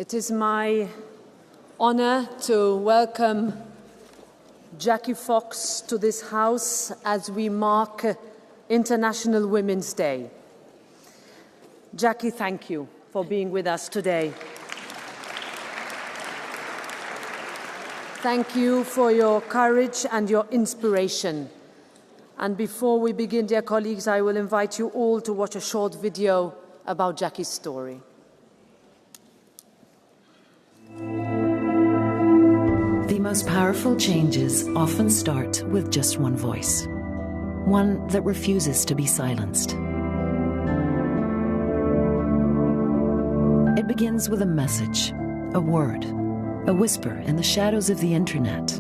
It is my honour to welcome Jackie Fox to this House as we mark International Women's Day. Jackie, thank you for being with us today. Thank you for your courage and your inspiration. And before we begin, dear colleagues, I will invite you all to watch a short video about Jackie's story. The most powerful changes often start with just one voice, one that refuses to be silenced. It begins with a message, a word, a whisper in the shadows of the internet.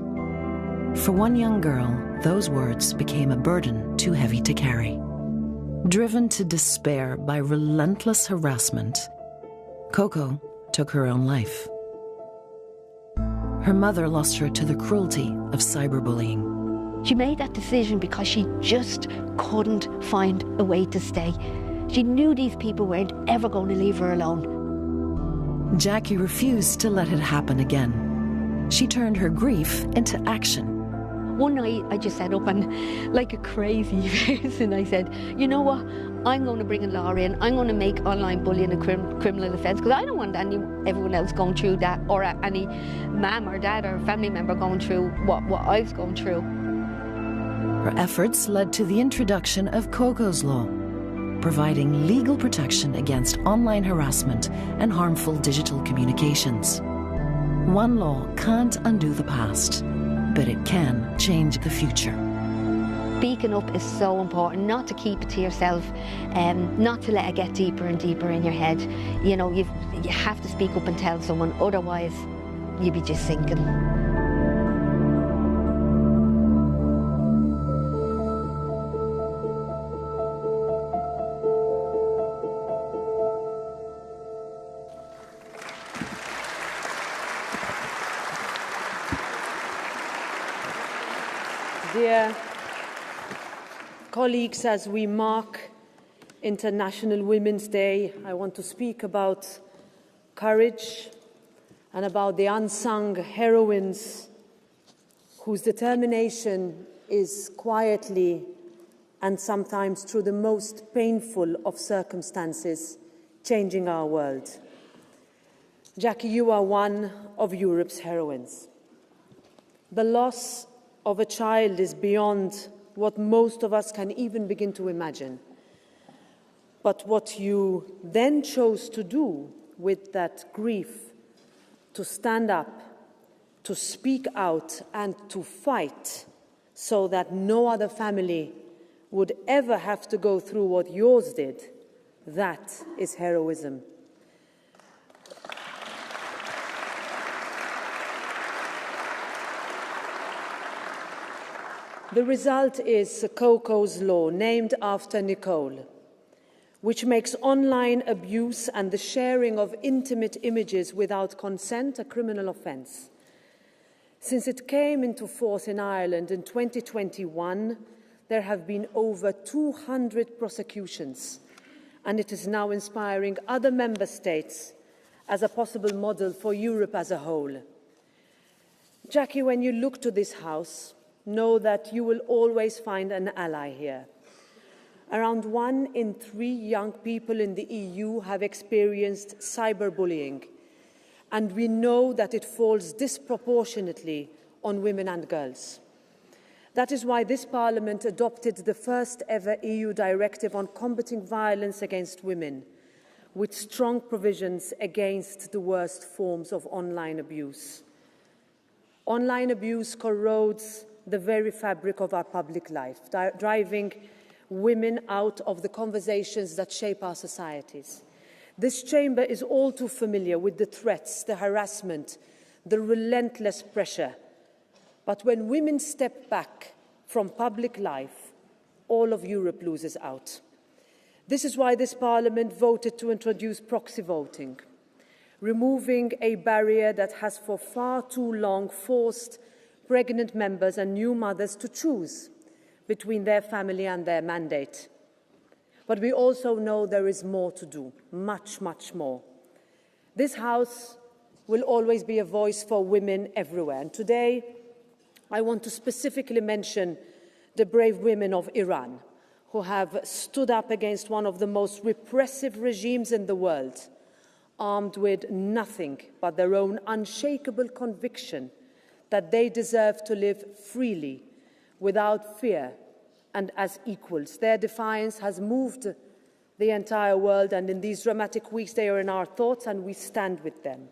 For one young girl, those words became a burden too heavy to carry. Driven to despair by relentless harassment, Coco took her own life. Her mother lost her to the cruelty of cyberbullying. She made that decision because she just couldn't find a way to stay. She knew these people weren't ever going to leave her alone. Jackie refused to let it happen again. She turned her grief into action. One night I just sat up and, like a crazy person, I said, you know what, I'm going to bring a law in, I'm going to make online bullying a criminal offence, because I don't want everyone else going through that, or any mum or dad or family member going through what I was going through. Her efforts led to the introduction of Coco's Law, providing legal protection against online harassment and harmful digital communications. One law can't undo the past, but it can change the future. Speaking up is so important, not to keep it to yourself, not to let it get deeper and deeper in your head. You know, you have to speak up and tell someone, otherwise you'll be just sinking. Dear colleagues, as we mark International Women's Day, I want to speak about courage and about the unsung heroines whose determination is quietly and sometimes through the most painful of circumstances changing our world. Jackie, you are one of Europe's heroines. The loss of a child is beyond what most of us can even begin to imagine. But what you then chose to do with that grief, to stand up, to speak out and to fight so that no other family would ever have to go through what yours did, that is heroism. The result is Coco's Law, named after Nicole, which makes online abuse and the sharing of intimate images without consent a criminal offence. Since it came into force in Ireland in 2021, there have been over 200 prosecutions, and it is now inspiring other member states as a possible model for Europe as a whole. Jackie, when you look to this House, know that you will always find an ally here. Around 1 in 3 young people in the EU have experienced cyberbullying, and we know that it falls disproportionately on women and girls. That is why this Parliament adopted the first ever EU directive on combating violence against women, with strong provisions against the worst forms of online abuse. Online abuse corrodes the very fabric of our public life, driving women out of the conversations that shape our societies. This chamber is all too familiar with the threats, the harassment, the relentless pressure. But when women step back from public life, all of Europe loses out. This is why this Parliament voted to introduce proxy voting, removing a barrier that has for far too long forced pregnant members and new mothers to choose between their family and their mandate. But we also know there is more to do, much, much more. This House will always be a voice for women everywhere. And today, I want to specifically mention the brave women of Iran, who have stood up against one of the most repressive regimes in the world, armed with nothing but their own unshakable conviction that they deserve to live freely, without fear, and as equals. Their defiance has moved the entire world, and in these dramatic weeks they are in our thoughts, and we stand with them.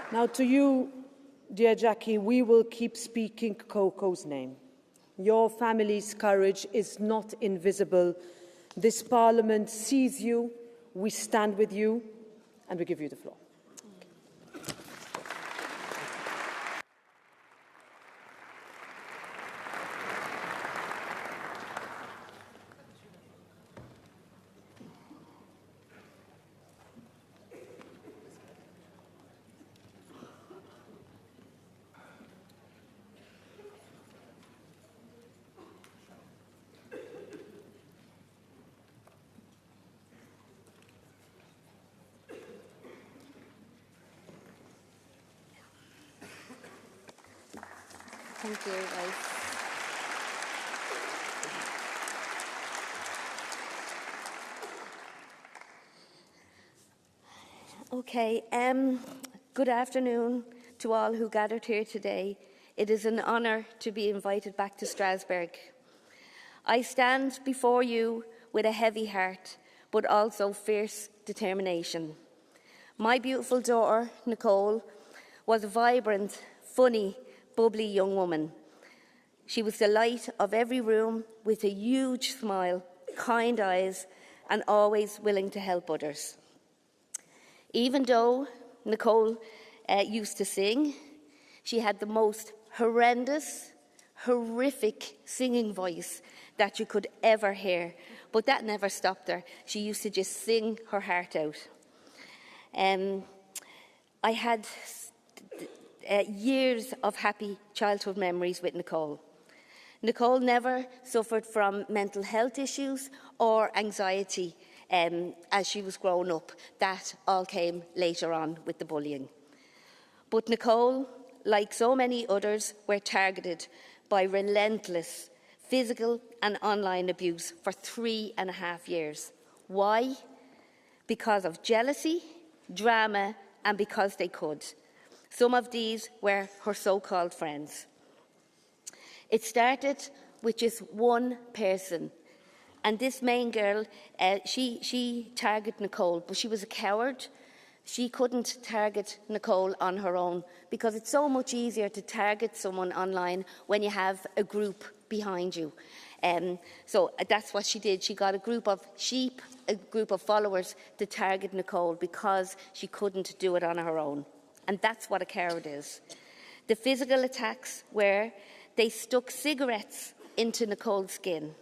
Now, to you, dear Jackie, we will keep speaking Coco's name. Your family's courage is not invisible. This Parliament sees you, we stand with you, and we give you the floor. Thank you, guys. Okay, good afternoon to all who gathered here today. It is an honour to be invited back to Strasbourg. I stand before you with a heavy heart, but also fierce determination. My beautiful daughter, Nicole, was a vibrant, funny, bubbly young woman. She was the light of every room, with a huge smile, kind eyes, and always willing to help others. Even though Nicole used to sing, she had the most horrific singing voice that you could ever hear. But that never stopped her. She used to just sing her heart out. I had years of happy childhood memories with Nicole. Nicole never suffered from mental health issues or anxiety as she was growing up. That all came later on with the bullying. But Nicole, like so many others, were targeted by relentless physical and online abuse for 3.5 years. Why? Because of jealousy, drama, and because they could. Some of these were her so-called friends. It started with just one person, and this main girl, she targeted Nicole, but she was a coward. She couldn't target Nicole on her own because it's so much easier to target someone online when you have a group behind you. So that's what she did. She got a group of sheep, a group of followers to target Nicole because she couldn't do it on her own. And that's what a coward is. The physical attacks were they stuck cigarettes into Nicole's skin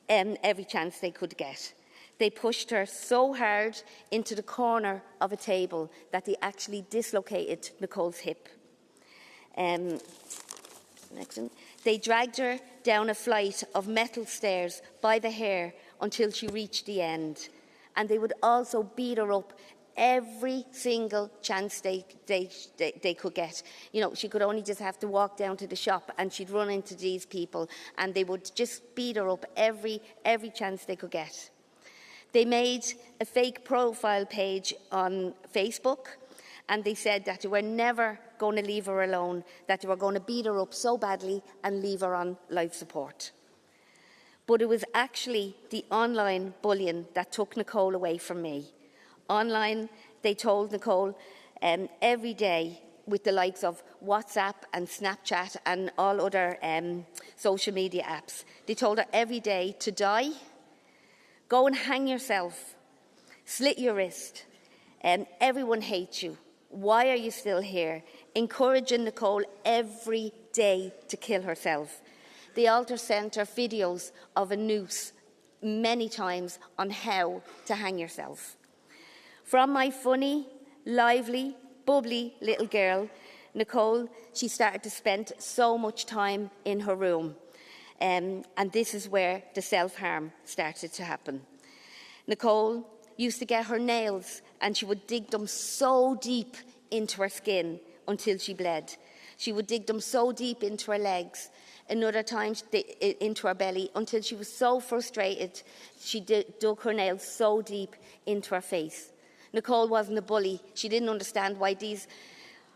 every chance they could get. They pushed her so hard into the corner of a table that they actually dislocated Nicole's hip. Next one. They dragged her down a flight of metal stairs by the hair until she reached the end. And they would also beat her up every single chance they could get. You know, she could only just have to walk down to the shop and she'd run into these people and they would just beat her up every chance they could get. They made a fake profile page on Facebook and they said that they were never going to leave her alone, that they were going to beat her up so badly and leave her on life support. But it was actually the online bullying that took Nicole away from me. Online, they told Nicole every day with the likes of WhatsApp and Snapchat and all other social media apps. They told her every day to die, go and hang yourself, slit your wrist, everyone hates you. Why are you still here? Encouraging Nicole every day to kill herself. They also sent her videos of a noose many times on how to hang yourself. From my funny, lively, bubbly little girl, Nicole, she started to spend so much time in her room. And this is where the self-harm started to happen. Nicole used to get her nails and she would dig them so deep into her skin until she bled. She would dig them so deep into her legs, another time into her belly, until she was so frustrated she dug her nails so deep into her face. Nicole wasn't a bully. She didn't understand why these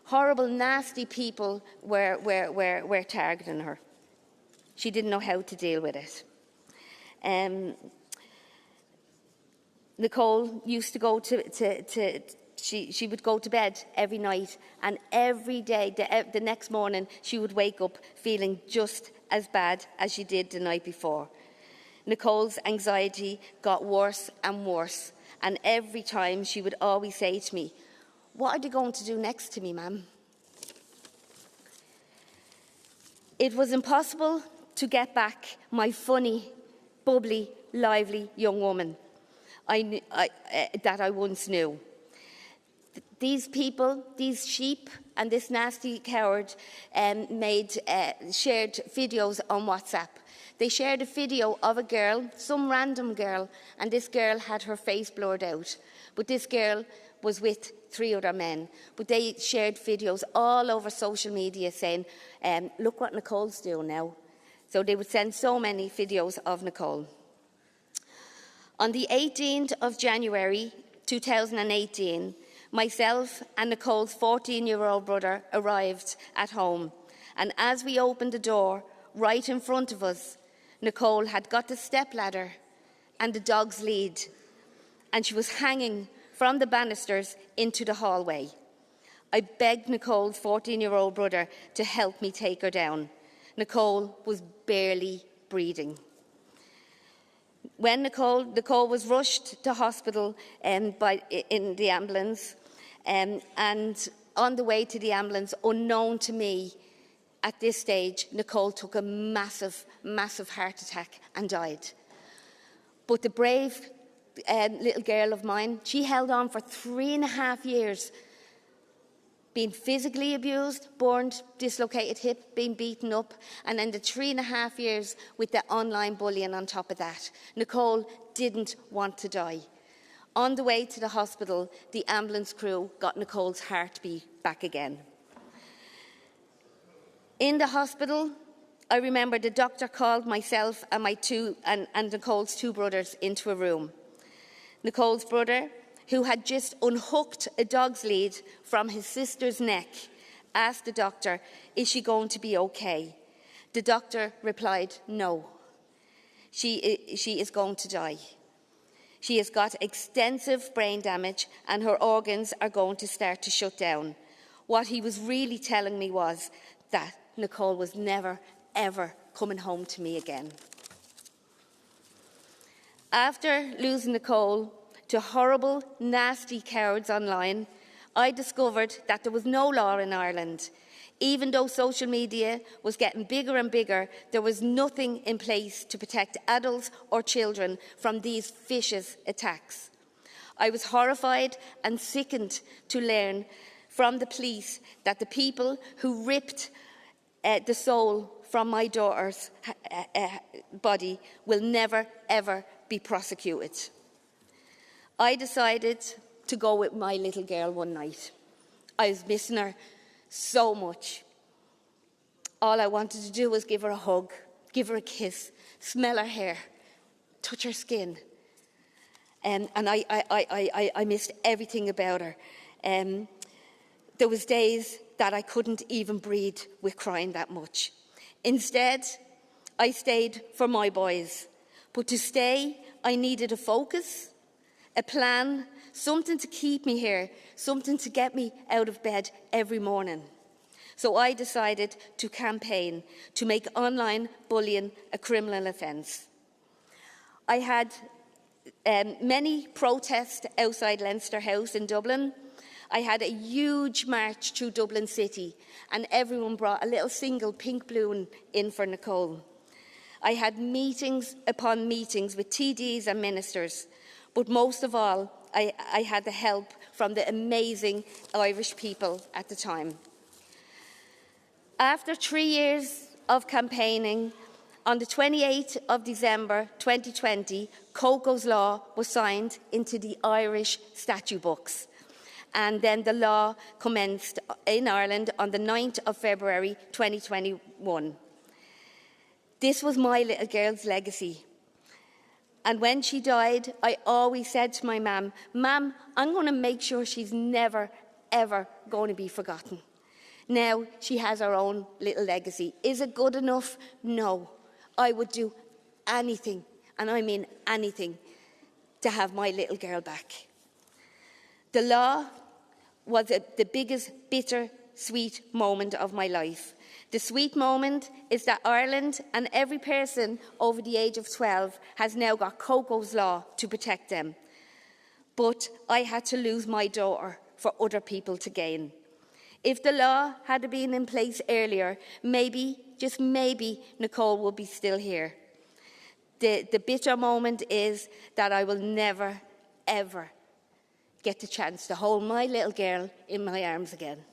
horrible, nasty people were targeting her. She didn't know how to deal with it. Nicole used to go she would go to bed every night, and every day, the next morning, she would wake up feeling just as bad as she did the night before. Nicole's anxiety got worse and worse, and every time she would always say to me, "What are they going to do next to me, ma'am?" It was impossible to get back my funny, bubbly, lively young woman that I once knew. These people, these sheep and this nasty coward shared videos on WhatsApp. They shared a video of a girl, some random girl, and this girl had her face blurred out. But this girl was with 3 other men. But they shared videos all over social media saying, "Look what Nicole's doing now." So they would send so many videos of Nicole. On the 18th of January 2018, myself and Nicole's 14-year-old brother arrived at home, and as we opened the door, right in front of us, Nicole had got the stepladder and the dog's lead, and she was hanging from the banisters into the hallway. I begged Nicole's 14-year-old brother to help me take her down. Nicole was barely breathing. When Nicole was rushed to hospital in the ambulance, and on the way to the ambulance, unknown to me, at this stage, Nicole took a massive, massive heart attack and died. But the brave little girl of mine, she held on for 3.5 years, being physically abused, burned, dislocated hip, being beaten up, and then the 3.5 years with the online bullying on top of that. Nicole didn't want to die. On the way to the hospital, the ambulance crew got Nicole's heartbeat back again. In the hospital, I remember the doctor called myself and Nicole's 2 brothers into a room. Nicole's brother, who had just unhooked a dog's lead from his sister's neck, asked the doctor, "Is she going to be okay?" The doctor replied, "No, she is going to die. She has got extensive brain damage and her organs are going to start to shut down." What he was really telling me was that Nicole was never, ever coming home to me again. After losing Nicole to horrible, nasty cowards online, I discovered that there was no law in Ireland. Even though social media was getting bigger and bigger, there was nothing in place to protect adults or children from these vicious attacks. I was horrified and sickened to learn from the police that the people who ripped the soul from my daughter's body will never, ever be prosecuted. I decided to go with my little girl one night. I was missing her so much. All I wanted to do was give her a hug, give her a kiss, smell her hair, touch her skin. And I missed everything about her. There was days that I couldn't even breathe with crying that much. Instead, I stayed for my boys. But to stay, I needed a focus, a plan, something to keep me here, something to get me out of bed every morning. So I decided to campaign to make online bullying a criminal offence. I had many protests outside Leinster House in Dublin. I had a huge march through Dublin City, and everyone brought a little single pink balloon in for Nicole. I had meetings upon meetings with TDs and ministers, but most of all, I had the help from the amazing Irish people at the time. After 3 years of campaigning, On the 28th of December 2020, Coco's Law was signed into the Irish statute books. And then the law commenced in Ireland on the 9th of February 2021. This was my little girl's legacy. And when she died, I always said to my mum, "Mum, I'm going to make sure she's never, ever going to be forgotten." Now she has her own little legacy. Is it good enough? No. I would do anything, and I mean anything, to have my little girl back. The law was the biggest bitter-sweet moment of my life. The sweet moment is that Ireland and every person over the age of 12 has now got Coco's Law to protect them. But I had to lose my daughter for other people to gain. If the law had been in place earlier, maybe, just maybe, Nicole would be still here. The bitter moment is that I will never, ever get the chance to hold my little girl in my arms again.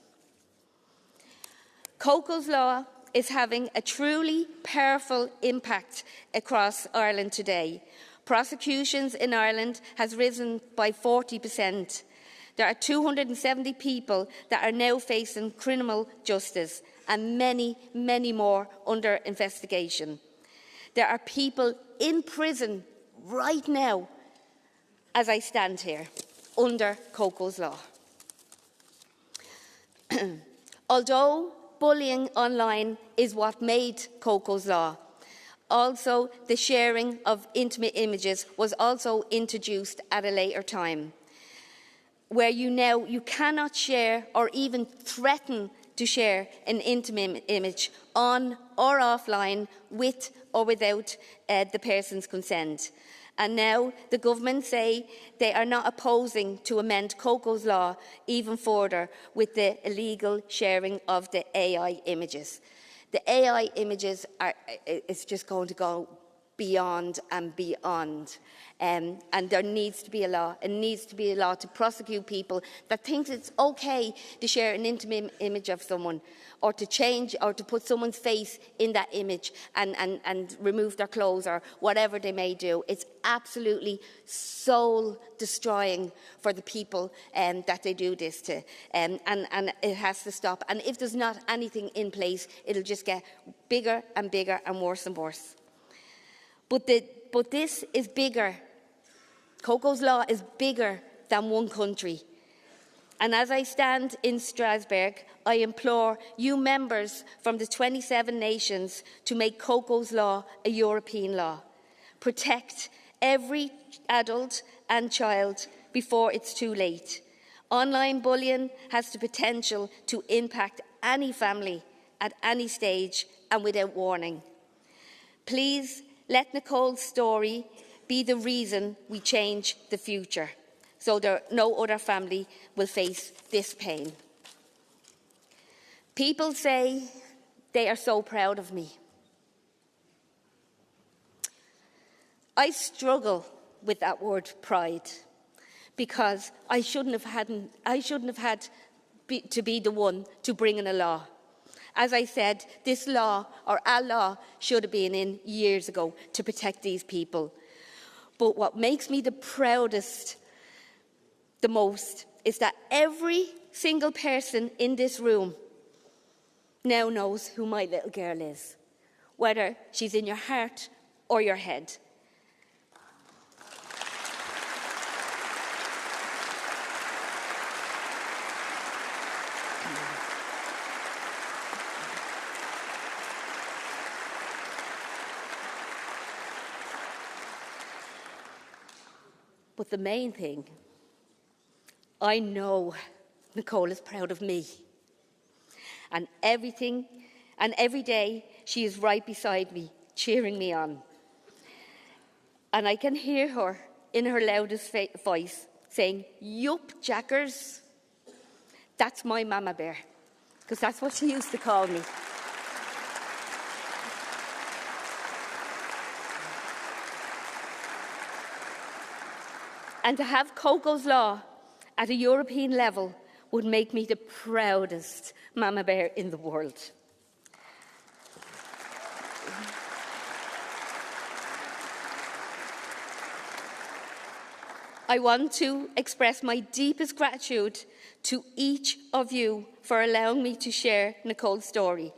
Coco's Law is having a truly powerful impact across Ireland today. Prosecutions in Ireland has risen by 40%. There are 270 people that are now facing criminal justice and many, many more under investigation. There are people in prison right now as I stand here under Coco's Law. Although bullying online is what made Coco's Law, also the sharing of intimate images was also introduced at a later time, where you cannot share or even threaten to share an intimate image on or offline with or without the person's consent. And now the government say they are not opposing to amend Coco's Law even further with the illegal sharing of the AI images. The AI images it's just going to go beyond and beyond. And there needs to be a law. It needs to be a law to prosecute people that thinks it's okay to share an intimate image of someone, or to change or to put someone's face in that image and remove their clothes or whatever they may do. It's absolutely soul destroying for the people that they do this to. And it has to stop. And if there's not anything in place, it'll just get bigger and bigger and worse and worse. But this is bigger. Coco's Law is bigger than one country. And as I stand in Strasbourg, I implore you members from the 27 nations to make Coco's Law a European law. Protect every adult and child before it's too late. Online bullying has the potential to impact any family at any stage and without warning. Please let Nicole's story be the reason we change the future, so that no other family will face this pain. People say they are so proud of me. I struggle with that word pride, because I shouldn't have had to be the one to bring in a law. As I said, this law, or a law, should have been in years ago to protect these people. But what makes me the proudest the most is that every single person in this room now knows who my little girl is, whether she's in your heart or your head. But the main thing, I know Nicole is proud of me. And every day she is right beside me, cheering me on. And I can hear her in her loudest voice saying, "Yup, Jackers." That's my mama bear, because that's what she used to call me. And to have Coco's Law at a European level would make me the proudest mama bear in the world. I want to express my deepest gratitude to each of you for allowing me to share Nicole's story,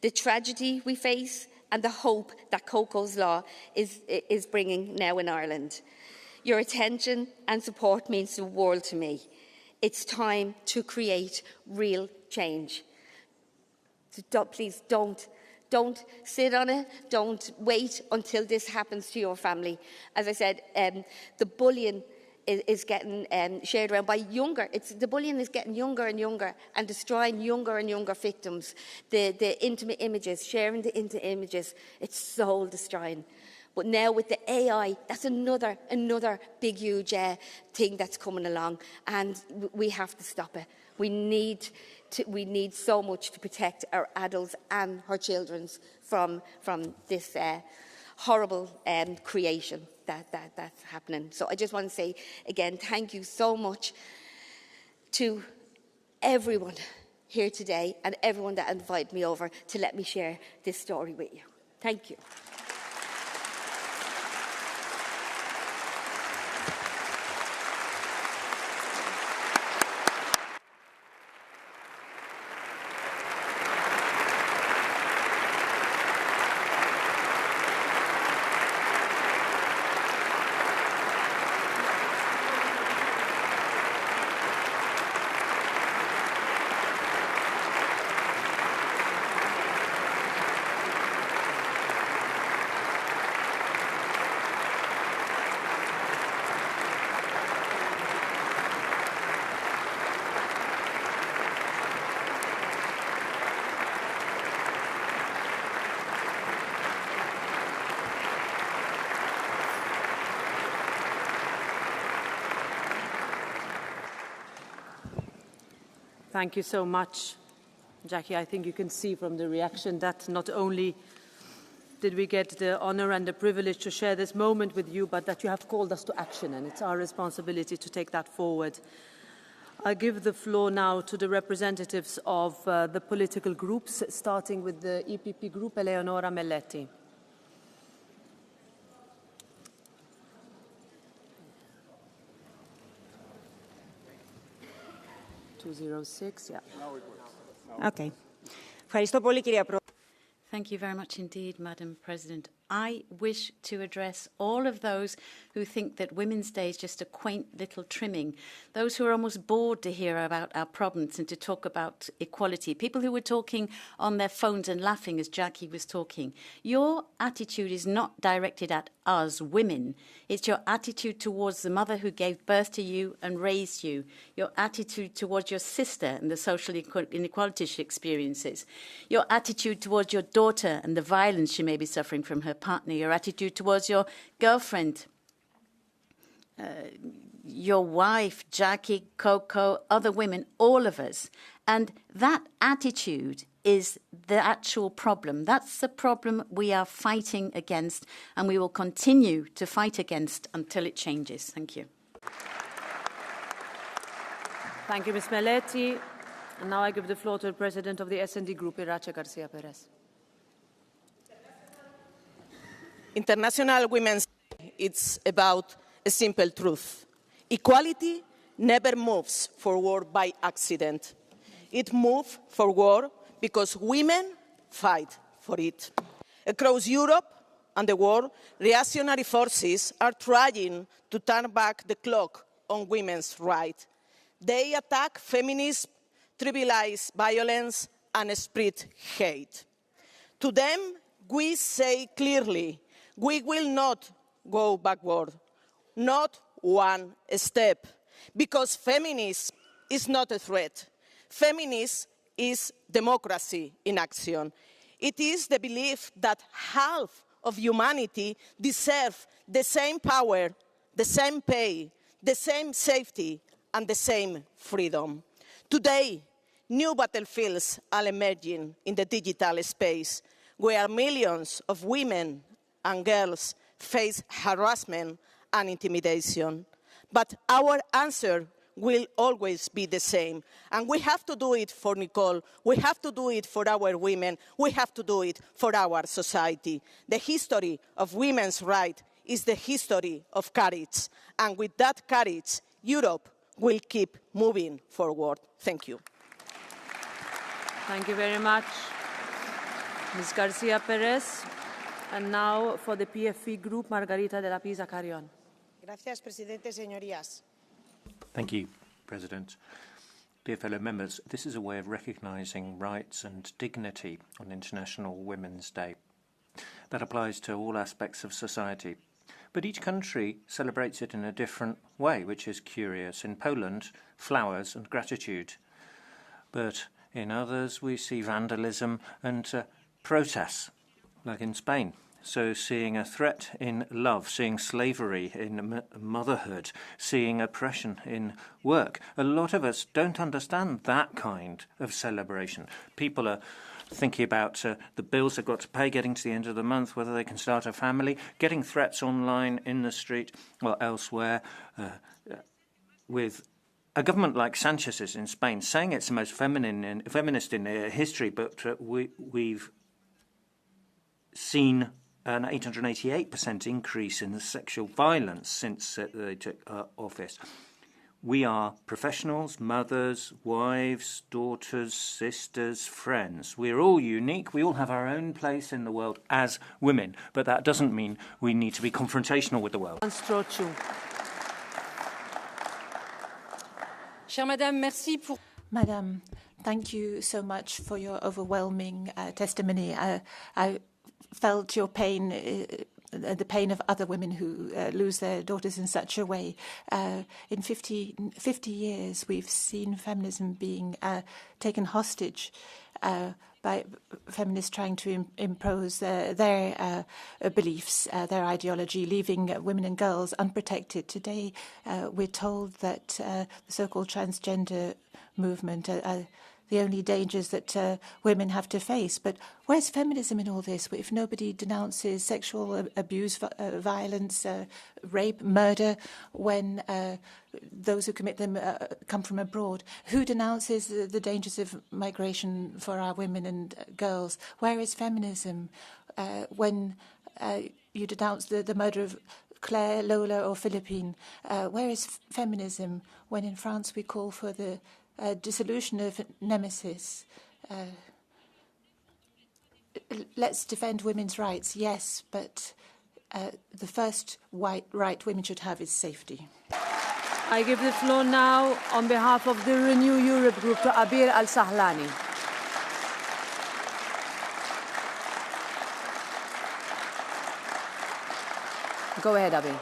the tragedy we face and the hope that Coco's Law is bringing now in Ireland. Your attention and support means the world to me. It's time to create real change. So please don't sit on it. Don't wait until this happens to your family. As I said, the bullying is getting shared around by younger. The bullying is getting younger and younger and destroying younger and younger victims. The intimate images, sharing the intimate images, it's soul destroying. But now with the AI, that's another big, huge thing that's coming along, and we have to stop it. We need so much to protect our adults and our children from this horrible creation that's happening. So I just want to say again, thank you so much to everyone here today and everyone that invited me over to let me share this story with you. Thank you. Thank you so much, Jackie. I think you can see from the reaction that not only did we get the honour and the privilege to share this moment with you, but that you have called us to action, and it's our responsibility to take that forward. I give the floor now to the representatives of the political groups, starting with the EPP group, Eleonora Melletti. 206, yeah. Okay. Ευχαριστώ πολύ, κυρία Πρόεδρε. Thank you very much indeed, Madam President. I wish to address all of those who think that Women's Day is just a quaint little trimming, those who are almost bored to hear about our problems and to talk about equality, people who were talking on their phones and laughing as Jackie was talking. Your attitude is not directed at us, women. It's your attitude towards the mother who gave birth to you and raised you, your attitude towards your sister and the social inequalities she experiences, your attitude towards your daughter and the violence she may be suffering from her partner, your attitude towards your girlfriend, your wife, Jackie, Coco, other women, all of us. And that attitude is the actual problem. That's the problem we are fighting against, and we will continue to fight against until it changes. Thank you. Thank you, Ms. Melletti. And now I give the floor to the President of the S&D Group, Irache Garcia Perez. International Women's Day, it's about a simple truth. Equality never moves forward by accident. It moves forward because women fight for it. Across Europe and the world, reactionary forces are trying to turn back the clock on women's rights. They attack feminism, trivialize violence, and spread hate. To them, we say clearly, we will not go backward, not one step, because feminism is not a threat. Feminism is democracy in action. It is the belief that half of humanity deserve the same power, the same pay, the same safety, and the same freedom. Today, new battlefields are emerging in the digital space, where millions of women and girls face harassment and intimidation. But our answer will always be the same. And we have to do it for Nicole. We have to do it for our women. We have to do it for our society. The history of women's rights is the history of courage. And with that courage, Europe will keep moving forward. Thank you. Thank you very much, Ms. Garcia Perez. And now for the PFE group, Margarita de la Pisa Carrion. Gracias, presidente, señorías. Thank you, President. Dear fellow members, this is a way of recognising rights and dignity on International Women's Day. That applies to all aspects of society. But each country celebrates it in a different way, which is curious. In Poland, flowers and gratitude. But in others, we see vandalism and protests, like in Spain. So seeing a threat in love, seeing slavery in motherhood, seeing oppression in work. A lot of us don't understand that kind of celebration. People are thinking about the bills they've got to pay, getting to the end of the month, whether they can start a family, getting threats online, in the street, or elsewhere, with a government like Sanchez's in Spain saying it's the most feminist in history, but we've seen an 888% increase in the sexual violence since they took office. We are professionals, mothers, wives, daughters, sisters, friends. We're all unique. We all have our own place in the world as women, but that doesn't mean we need to be confrontational with the world. Chère Madame, merci pour... Madam, thank you so much for your overwhelming testimony. I felt your pain, the pain of other women who lose their daughters in such a way. In 50 years, we've seen feminism being taken hostage by feminists trying to impose their beliefs, their ideology, leaving women and girls unprotected. Today, we're told that the so-called transgender movement the only dangers that women have to face. But where's feminism in all this? If nobody denounces sexual abuse, violence, rape, murder, when those who commit them come from abroad? Who denounces the dangers of migration for our women and girls? Where is feminism when you denounce the murder of Claire, Lola or Philippine? Where is feminism when in France we call for the dissolution of Nemesis? Let's defend women's rights, yes, but the first right women should have is safety. I give the floor now on behalf of the Renew Europe group to Abir Al-Sahlani. Go ahead, Abir.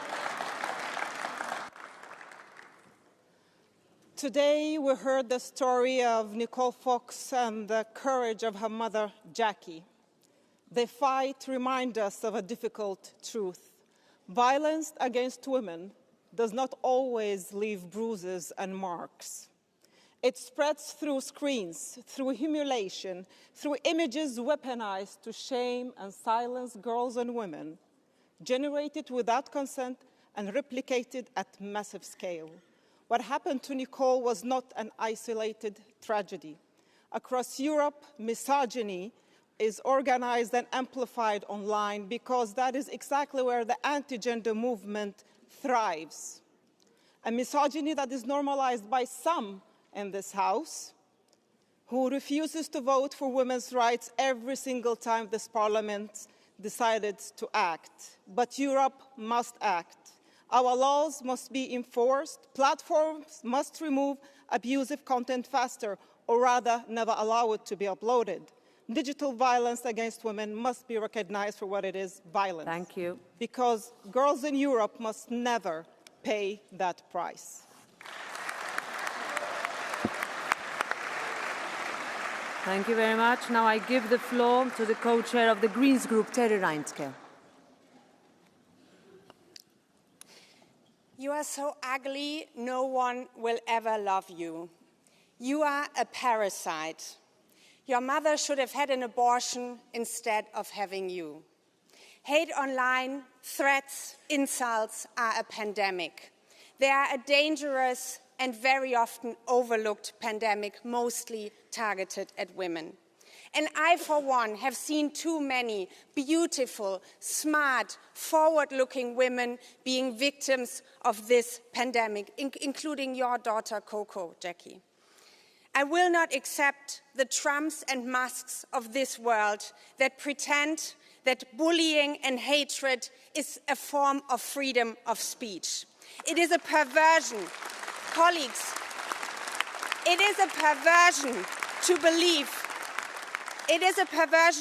Today, we heard the story of Nicole Fox and the courage of her mother, Jackie. Their fight reminds us of a difficult truth. Violence against women does not always leave bruises and marks. It spreads through screens, through humiliation, through images weaponized to shame and silence girls and women, generated without consent and replicated at massive scale. What happened to Nicole was not an isolated tragedy. Across Europe, misogyny is organized and amplified online because that is exactly where the anti-gender movement thrives. A misogyny that is normalized by some in this House, who refuses to vote for women's rights every single time this Parliament decided to act. But Europe must act. Our laws must be enforced, platforms must remove abusive content faster, or rather never allow it to be uploaded. Digital violence against women must be recognized for what it is, violence. Thank you. Because girls in Europe must never pay that price. Thank you very much. Now I give the floor to the co-chair of the Greens group, Terry Reintke. You are so ugly, no one will ever love you. You are a parasite. Your mother should have had an abortion instead of having you. Hate online, threats, insults are a pandemic. They are a dangerous and very often overlooked pandemic, mostly targeted at women. And I, for one, have seen too many beautiful, smart, forward-looking women being victims of this pandemic, including your daughter, Coco, Jackie. I will not accept the Trumps and Musks of this world that pretend that bullying and hatred is a form of freedom of speech. It is a perversion. Colleagues, it is a perversion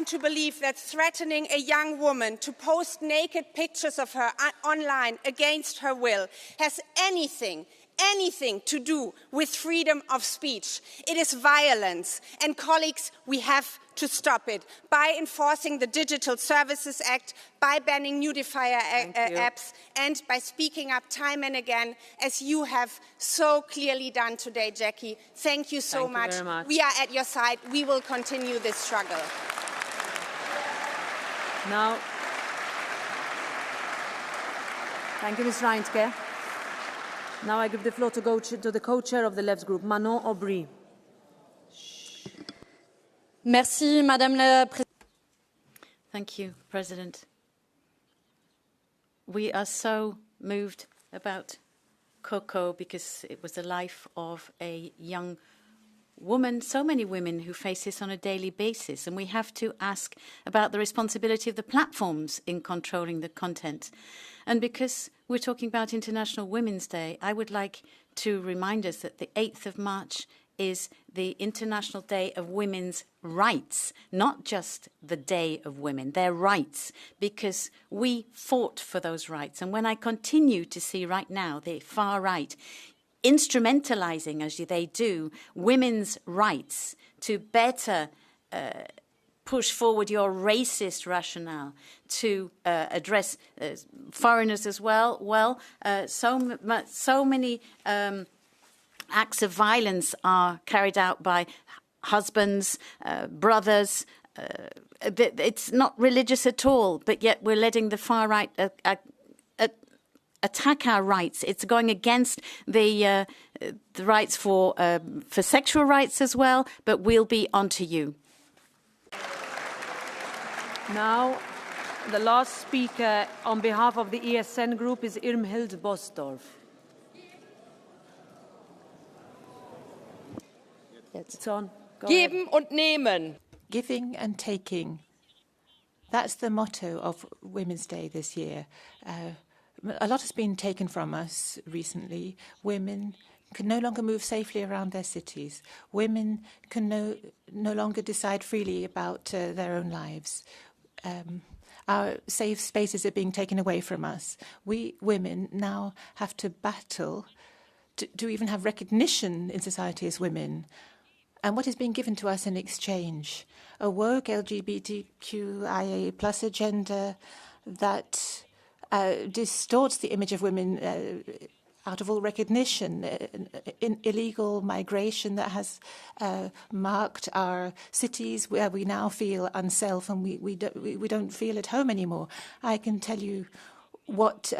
to believe that threatening a young woman to post naked pictures of her online against her will has anything to do with freedom of speech. It is violence. And colleagues, we have to stop it by enforcing the Digital Services Act, by banning nudifier apps, and by speaking up time and again, as you have so clearly done today, Jackie. Thank you so much. Very much. We are at your side. We will continue this struggle. Now, thank you, Ms. Reintke. Now I give the floor to the co-chair of the Left Group, Manon Aubry. Merci, Madame la Présidente. Thank you, President. We are so moved about Coco because it was the life of a young woman, so many women who face this on a daily basis, and we have to ask about the responsibility of the platforms in controlling the content. And because we're talking about International Women's Day, I would like to remind us that the 8th of March is the International Day of Women's Rights, not just the Day of Women, their rights, because we fought for those rights. And when I continue to see right now the far right instrumentalizing, as they do, women's rights to better push forward your racist rationale, to address foreigners as well, so many acts of violence are carried out by husbands, brothers. It's not religious at all, but yet we're letting the far right attack our rights. It's going against the rights for sexual rights as well, but we'll be onto you. Now, the last speaker on behalf of the ESN Group is Irmhild Bosdorf. It's on. Go Geben ahead. und nehmen. Giving and taking. That's the motto of Women's Day this year. A lot has been taken from us recently. Women can no longer move safely around their cities. Women can no longer decide freely about their own lives. Our safe spaces are being taken away from us. We women now have to battle to even have recognition in society as women. And what is being given to us in exchange? A woke LGBTQIA plus agenda that distorts the image of women out of all recognition, in illegal migration that has marked our cities where we now feel unself and we don't feel at home anymore. I can tell you what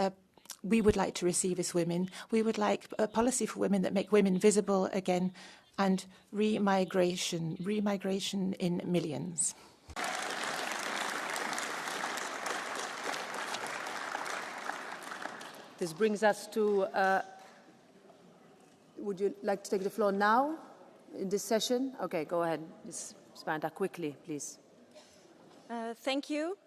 we would like to receive as women. We would like a policy for women that make women visible again, and remigration in millions. This brings us to, would you like to take the floor now in this session? Okay, go ahead, Ms. Spanta, quickly, please. Thank you.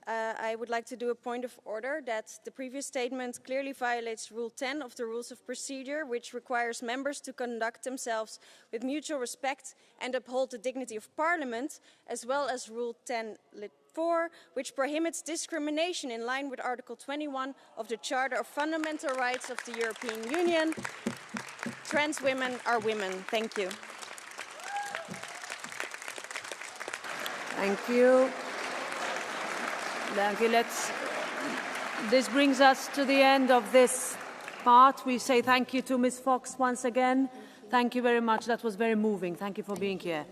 I would like to do a point of order that the previous statement clearly violates Rule 10 of the Rules of Procedure, which requires members to conduct themselves with mutual respect and uphold the dignity of Parliament, as well as Rule 10(4), which prohibits discrimination in line with Article 21 of the Charter of Fundamental Rights of the European Union. Trans women are women. Thank you. Thank you. Thank you. This brings us to the end of this part. We say thank you to Ms. Fox once again. Thank you very much. That was very moving. Thank you for being here.